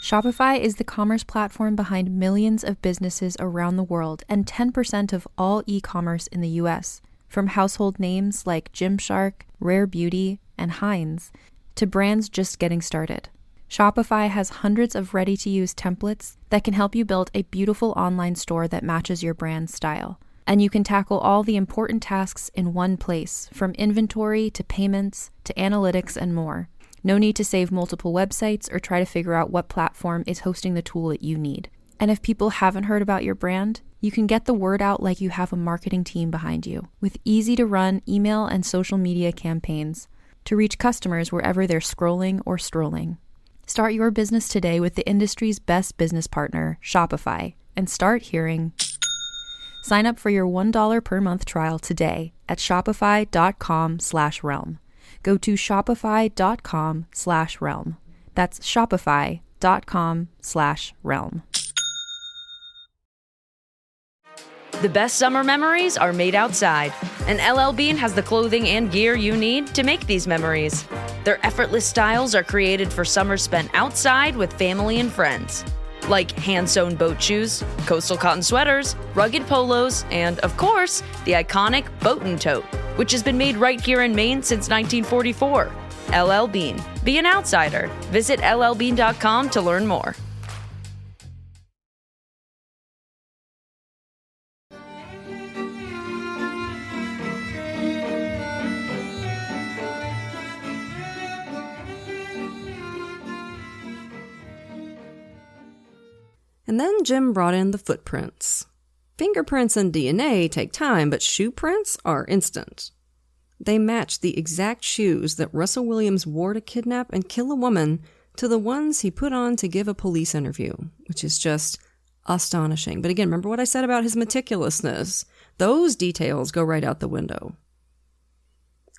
Shopify is the commerce platform behind millions of businesses around the world and 10% of all e-commerce in the US. From household names like Gymshark, Rare Beauty, and Heinz, to brands just getting started. Shopify has hundreds of ready-to-use templates that can help you build a beautiful online store that matches your brand's style. And you can tackle all the important tasks in one place, from inventory to payments to analytics and more. No need to save multiple websites or try to figure out what platform is hosting the tool that you need. And if people haven't heard about your brand, you can get the word out like you have a marketing team behind you, with easy-to-run email and social media campaigns to reach customers wherever they're scrolling or strolling. Start your business today with the industry's best business partner, Shopify, and start hearing. Sign up for your $1 per month trial today at shopify.com/realm. Go to shopify.com/realm. That's shopify.com/realm. The best summer memories are made outside, and LL Bean has the clothing and gear you need to make these memories. Their effortless styles are created for summer spent outside with family and friends. Like hand-sewn boat shoes, coastal cotton sweaters, rugged polos, and, of course, the iconic Boatin' Tote, which has been made right here in Maine since 1944. LL Bean. Be an outsider. Visit llbean.com to learn more. And then Jim brought in the footprints. Fingerprints and DNA take time, but shoe prints are instant. They match the exact shoes that Russell Williams wore to kidnap and kill a woman to the ones he put on to give a police interview, which is just astonishing. But again, remember what I said about his meticulousness? Those details go right out the window.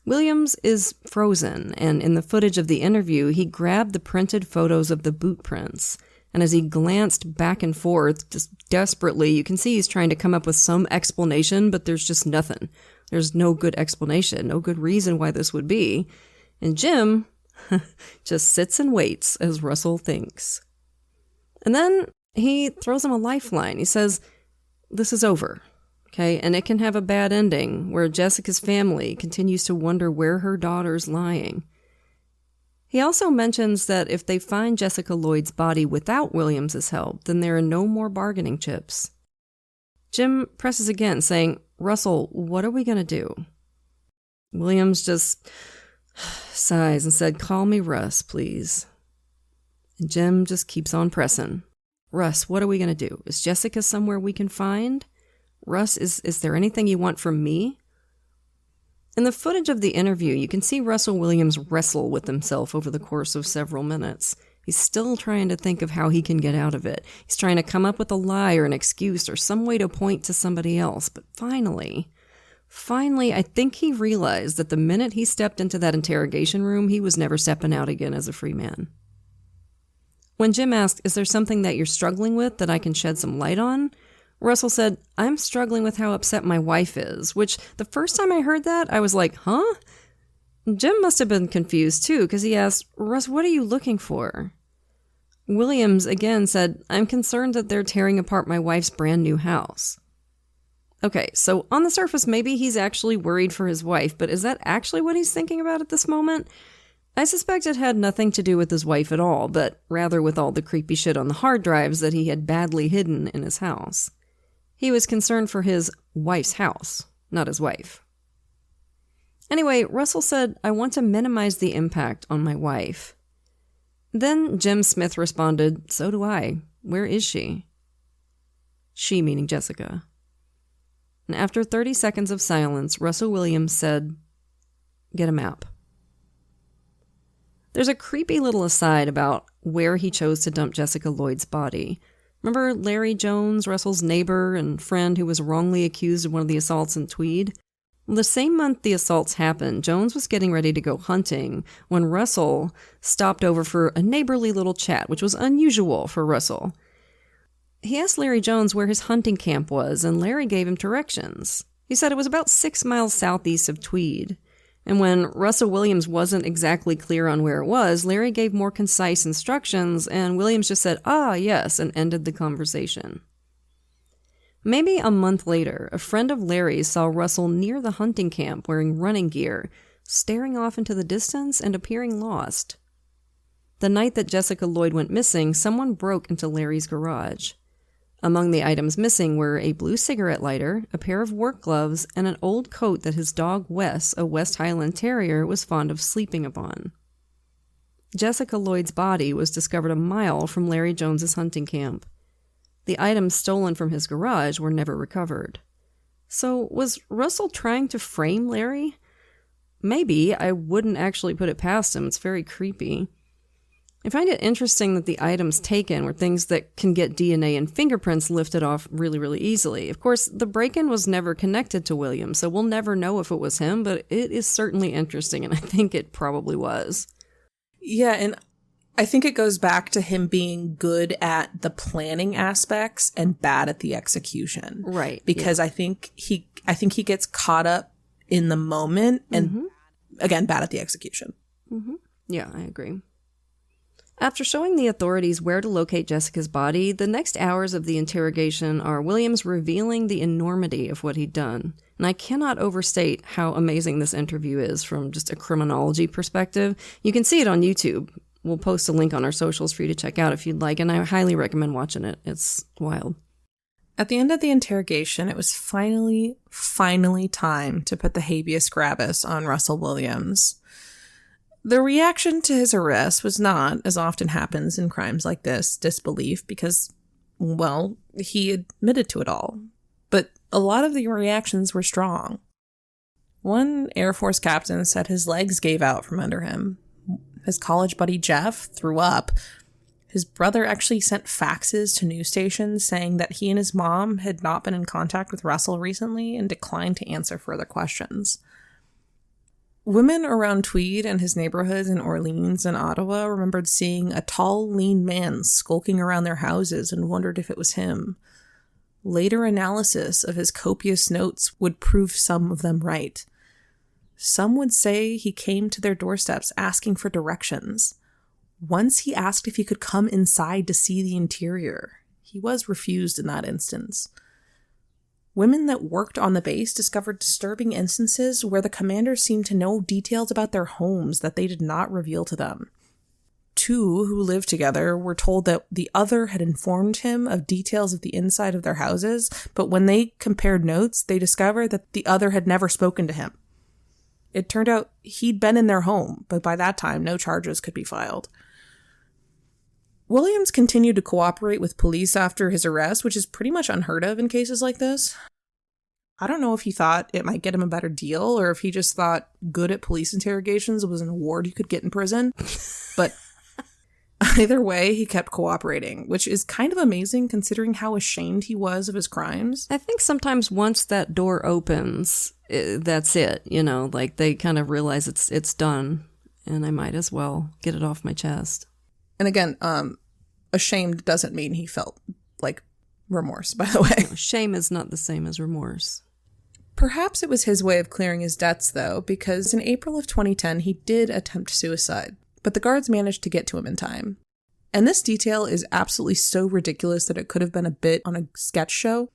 Williams is frozen, and in the footage of the interview, he grabbed the printed photos of the boot prints. And as he glanced back and forth, just desperately, you can see he's trying to come up with some explanation, but there's just nothing. There's no good explanation, no good reason why this would be. And Jim just sits and waits as Russell thinks. And then he throws him a lifeline. He says, this is over, okay? And it can have a bad ending where Jessica's family continues to wonder where her daughter's lying. He also mentions that if they find Jessica Lloyd's body without Williams's help, then there are no more bargaining chips. Jim presses again, saying, Russell, what are we going to do? Williams just sighs and said, call me Russ, please. And Jim just keeps on pressing. Russ, what are we going to do? Is Jessica somewhere we can find? Russ, is there anything you want from me? In the footage of the interview, you can see Russell Williams wrestle with himself over the course of several minutes. He's still trying to think of how he can get out of it. He's trying to come up with a lie or an excuse or some way to point to somebody else. But finally, I think he realized that the minute he stepped into that interrogation room, he was never stepping out again as a free man. When Jim asked, is there something that you're struggling with that I can shed some light on? Russell said, I'm struggling with how upset my wife is, which the first time I heard that, I was like, huh? Jim must have been confused too, because he asked, Russ, what are you looking for? Williams again said, I'm concerned that they're tearing apart my wife's brand new house. Okay, so on the surface, maybe he's actually worried for his wife, but is that actually what he's thinking about at this moment? I suspect it had nothing to do with his wife at all, but rather with all the creepy shit on the hard drives that he had badly hidden in his house. He was concerned for his wife's house, not his wife. Anyway, Russell said, I want to minimize the impact on my wife. Then Jim Smith responded, so do I. Where is she? She meaning Jessica. And after 30 seconds of silence, Russell Williams said, get a map. There's a creepy little aside about where he chose to dump Jessica Lloyd's body. Remember Larry Jones, Russell's neighbor and friend who was wrongly accused of one of the assaults in Tweed? Well, the same month the assaults happened, Jones was getting ready to go hunting when Russell stopped over for a neighborly little chat, which was unusual for Russell. He asked Larry Jones where his hunting camp was, and Larry gave him directions. He said it was about 6 miles southeast of Tweed. And when Russell Williams wasn't exactly clear on where it was, Larry gave more concise instructions, and Williams just said, ah, yes, and ended the conversation. Maybe a month later, a friend of Larry's saw Russell near the hunting camp wearing running gear, staring off into the distance and appearing lost. The night that Jessica Lloyd went missing, someone broke into Larry's garage. Among the items missing were a blue cigarette lighter, a pair of work gloves, and an old coat that his dog Wes, a West Highland Terrier, was fond of sleeping upon. Jessica Lloyd's body was discovered a mile from Larry Jones's hunting camp. The items stolen from his garage were never recovered. So, was Russell trying to frame Larry? Maybe. I wouldn't actually put it past him. It's very creepy. I find it interesting that the items taken were things that can get DNA and fingerprints lifted off really, really easily. Of course, the break-in was never connected to William, so we'll never know if it was him, but it is certainly interesting, and I think it probably was. Yeah, and I think it goes back to him being good at the planning aspects and bad at the execution. Right. Because yeah. I think he gets caught up in the moment and, again, bad at the execution. Mm-hmm. Yeah, I agree. After showing the authorities where to locate Jessica's body, the next hours of the interrogation are Williams revealing the enormity of what he'd done. And I cannot overstate how amazing this interview is from just a criminology perspective. You can see it on YouTube. We'll post a link on our socials for you to check out if you'd like, and I highly recommend watching it. It's wild. At the end of the interrogation, it was finally time to put the habeas corpus on Russell Williams. The reaction to his arrest was not, as often happens in crimes like this, disbelief because, well, he admitted to it all. But a lot of the reactions were strong. One Air Force captain said his legs gave out from under him. His college buddy Jeff threw up. His brother actually sent faxes to news stations saying that he and his mom had not been in contact with Russell recently and declined to answer further questions. Women around Tweed and his neighborhoods in Orleans and Ottawa remembered seeing a tall, lean man skulking around their houses and wondered if it was him. Later analysis of his copious notes would prove some of them right. Some would say he came to their doorsteps asking for directions. Once he asked if he could come inside to see the interior. He was refused in that instance. Women that worked on the base discovered disturbing instances where the commander seemed to know details about their homes that they did not reveal to them. Two who lived together were told that the other had informed him of details of the inside of their houses, but when they compared notes, they discovered that the other had never spoken to him. It turned out he'd been in their home, but by that time, no charges could be filed. Williams continued to cooperate with police after his arrest, which is pretty much unheard of in cases like this. I don't know if he thought it might get him a better deal or if he just thought good at police interrogations was an award you could get in prison. But either way, he kept cooperating, which is kind of amazing considering how ashamed he was of his crimes. I think sometimes once that door opens, that's it. Like they kind of realize it's done and I might as well get it off my chest. And again, ashamed doesn't mean he felt like remorse, by the way. No, shame is not the same as remorse. Perhaps it was his way of clearing his debts, though, because in April of 2010, he did attempt suicide, but the guards managed to get to him in time. And this detail is absolutely so ridiculous that it could have been a bit on a sketch show.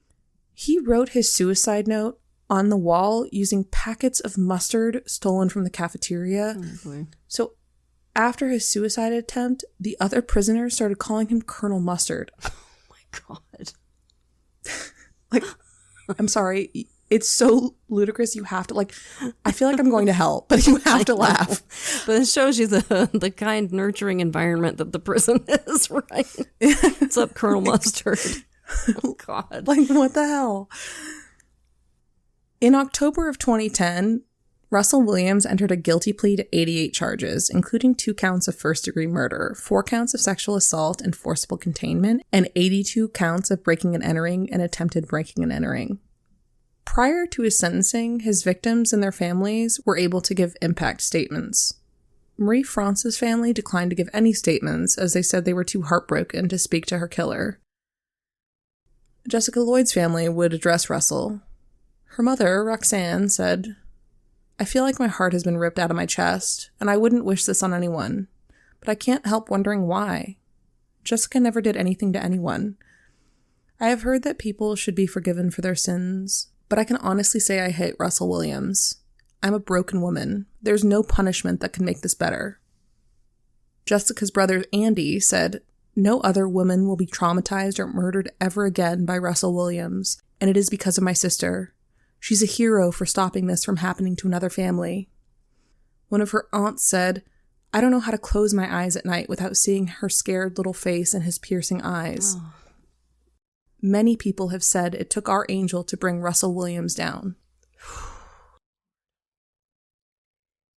He wrote his suicide note on the wall using packets of mustard stolen from the cafeteria. Oh, boy. So after his suicide attempt, the other prisoners started calling him Colonel Mustard. Oh my God. Like, I'm sorry. It's so ludicrous. You have to, I feel like I'm going to hell, but you have to laugh. But it shows you the kind, nurturing environment that the prison is, right? What's up, Colonel Mustard? Oh, God. What the hell? In October of 2010, Russell Williams entered a guilty plea to 88 charges, including 2 counts of first-degree murder, 4 counts of sexual assault and forcible containment, and 82 counts of breaking and entering and attempted breaking and entering. Prior to his sentencing, his victims and their families were able to give impact statements. Marie France's family declined to give any statements, as they said they were too heartbroken to speak to her killer. Jessica Lloyd's family would address Russell. Her mother, Roxanne, said, "I feel like my heart has been ripped out of my chest, and I wouldn't wish this on anyone, but I can't help wondering why. Jessica never did anything to anyone. I have heard that people should be forgiven for their sins, but I can honestly say I hate Russell Williams. I'm a broken woman. There's no punishment that can make this better." Jessica's brother, Andy, said, "No other woman will be traumatized or murdered ever again by Russell Williams, and it is because of my sister. She's a hero for stopping this from happening to another family." One of her aunts said, "I don't know how to close my eyes at night without seeing her scared little face and his piercing eyes." Oh. Many people have said it took our angel to bring Russell Williams down.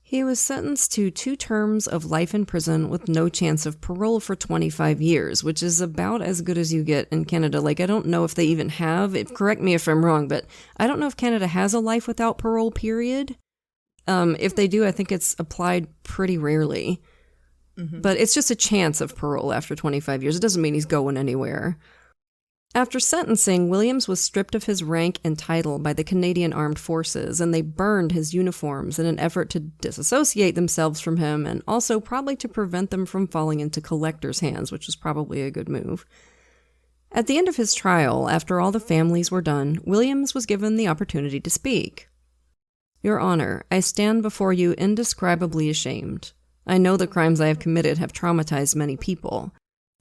He was sentenced to 2 terms of life in prison with no chance of parole for 25 years, which is about as good as you get in Canada. I don't know if they even have, correct me if I'm wrong, but I don't know if Canada has a life without parole period. If they do, I think it's applied pretty rarely. Mm-hmm. But it's just a chance of parole after 25 years. It doesn't mean he's going anywhere. After sentencing, Williams was stripped of his rank and title by the Canadian Armed Forces, and they burned his uniforms in an effort to disassociate themselves from him and also probably to prevent them from falling into collectors' hands, which was probably a good move. At the end of his trial, after all the families were done, Williams was given the opportunity to speak. "Your Honor, I stand before you indescribably ashamed. I know the crimes I have committed have traumatized many people.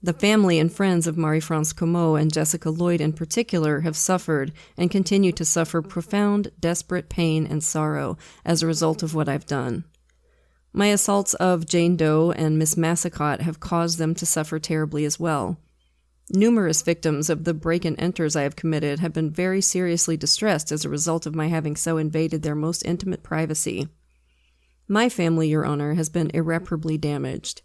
The family and friends of Marie-France Comeau and Jessica Lloyd in particular have suffered and continue to suffer profound, desperate pain and sorrow as a result of what I've done. My assaults of Jane Doe and Miss Massicott have caused them to suffer terribly as well. Numerous victims of the break-and-enters I have committed have been very seriously distressed as a result of my having so invaded their most intimate privacy. My family, Your Honor, has been irreparably damaged.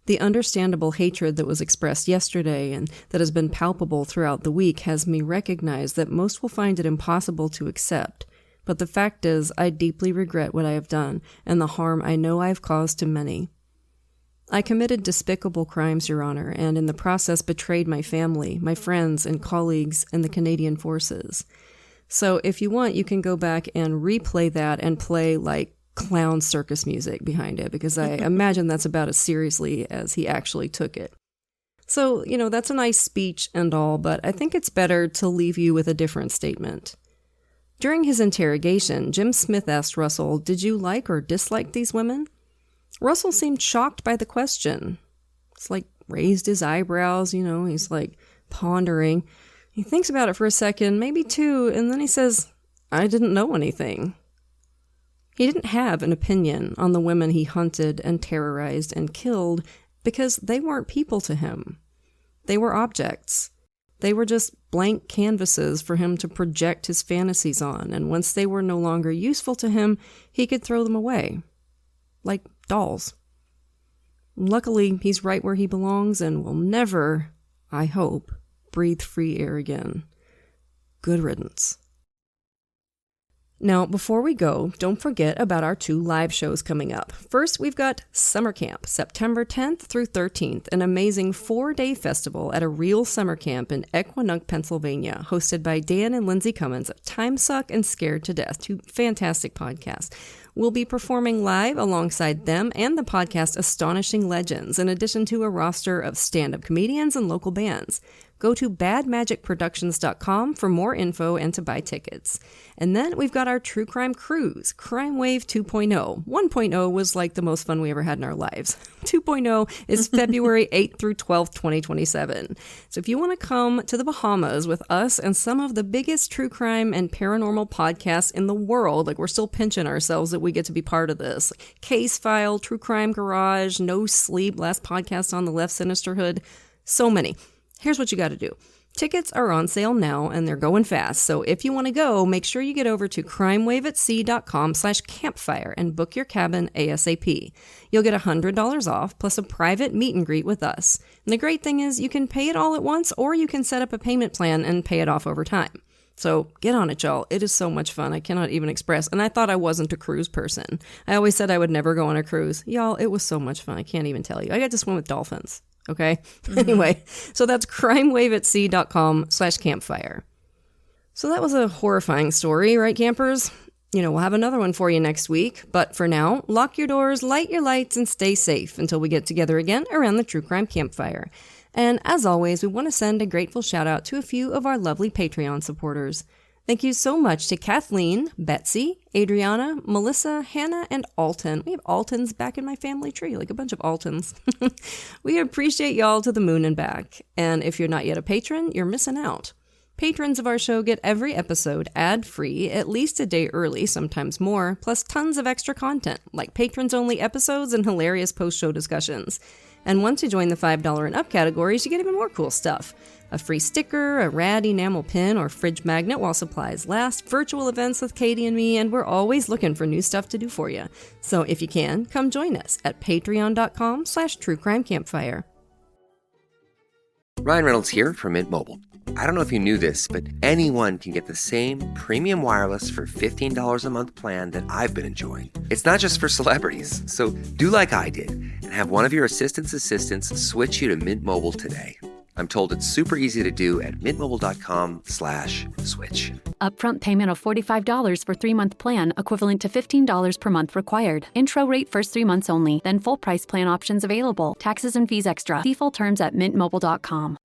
The understandable hatred that was expressed yesterday and that has been palpable throughout the week has me recognize that most will find it impossible to accept, but the fact is I deeply regret what I have done and the harm I know I have caused to many. I committed despicable crimes, Your Honor, and in the process betrayed my family, my friends and colleagues in the Canadian Forces. So if you want, you can go back and replay that and play clown circus music behind it, because I imagine that's about as seriously as he actually took it. So, that's a nice speech and all, but I think it's better to leave you with a different statement. During his interrogation, Jim Smith asked Russell, "Did you like or dislike these women?" Russell seemed shocked by the question. It's raised his eyebrows, he's pondering. He thinks about it for a second, maybe 2, and then he says, "I didn't know anything." He didn't have an opinion on the women he hunted and terrorized and killed because they weren't people to him. They were objects. They were just blank canvases for him to project his fantasies on, and once they were no longer useful to him, he could throw them away. Like dolls. Luckily, he's right where he belongs and will never, I hope, breathe free air again. Good riddance. Now, before we go, don't forget about our 2 live shows coming up. First, we've got Summer Camp, September 10th through 13th, an amazing 4-day festival at a real summer camp in Equinunk, Pennsylvania, hosted by Dan and Lindsay Cummins of Time Suck and Scared to Death, 2 fantastic podcasts. We'll be performing live alongside them and the podcast Astonishing Legends, in addition to a roster of stand-up comedians and local bands. Go to badmagicproductions.com for more info and to buy tickets. And then we've got our True Crime Cruise, Crime Wave 2.0. 1.0 was like the most fun we ever had in our lives. 2.0 is February 8th through 12th, 2027. So if you want to come to the Bahamas with us and some of the biggest true crime and paranormal podcasts in the world, like we're still pinching ourselves that we get to be part of this. Case File, True Crime Garage, No Sleep, last podcast on the left, Sinisterhood, so many. Here's what you got to do. Tickets are on sale now, and they're going fast. So if you want to go, make sure you get over to crimewaveatsea.com/campfire and book your cabin ASAP. You'll get $100 off, plus a private meet and greet with us. And the great thing is you can pay it all at once, or you can set up a payment plan and pay it off over time. So get on it, y'all. It is so much fun. I cannot even express. And I thought I wasn't a cruise person. I always said I would never go on a cruise. Y'all, it was so much fun. I can't even tell you. I got to swim with dolphins. Okay? Anyway, so that's crimewaveatsea.com/campfire. So that was a horrifying story, right, campers? We'll have another one for you next week. But for now, lock your doors, light your lights, and stay safe until we get together again around the True Crime Campfire. And as always, we want to send a grateful shout out to a few of our lovely Patreon supporters. Thank you so much to Kathleen, Betsy, Adriana, Melissa, Hannah, and Alton. We have Altons back in my family tree, like a bunch of Altons. We appreciate y'all to the moon and back. And if you're not yet a patron, you're missing out. Patrons of our show get every episode ad-free, at least a day early, sometimes more, plus tons of extra content, like patrons-only episodes and hilarious post-show discussions. And once you join the $5 and up categories, you get even more cool stuff. A free sticker, a rad enamel pin or fridge magnet while supplies last, virtual events with Katie and me, and we're always looking for new stuff to do for you. So if you can, come join us at patreon.com/truecrimecampfire. Ryan Reynolds here from Mint Mobile. I don't know if you knew this, but anyone can get the same premium wireless for $15 a month plan that I've been enjoying. It's not just for celebrities, so do like I did and have one of your assistants switch you to Mint Mobile today. I'm told it's super easy to do at mintmobile.com/switch. Upfront payment of $45 for 3-month plan, equivalent to $15 per month required. Intro rate first 3 months only, then full price plan options available. Taxes and fees extra. See full terms at mintmobile.com.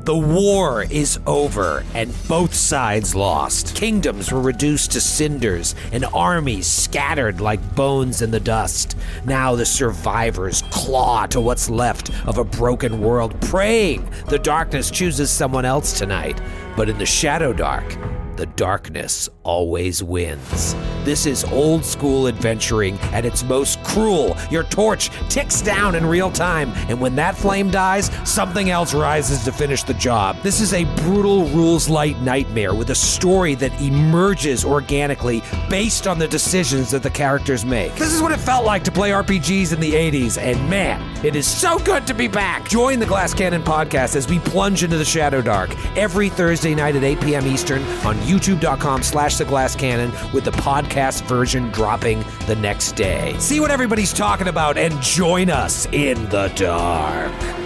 The war is over, and both sides lost. Kingdoms were reduced to cinders, and armies scattered like bones in the dust. Now the survivors claw to what's left of a broken world, praying the darkness chooses someone else tonight. But in the Shadow Dark, the darkness always wins. This is old school adventuring at its most cruel. Your torch ticks down in real time, and when that flame dies, something else rises to finish the job. This is a brutal rules-light nightmare with a story that emerges organically based on the decisions that the characters make. This is what it felt like to play RPGs in the 80s, and man, it is so good to be back. Join the Glass Cannon podcast as we plunge into the Shadow Dark every Thursday night at 8 p.m. Eastern on youtube.com/theglasscannon, with the podcast version dropping the next day. See what everybody's talking about and join us in the dark.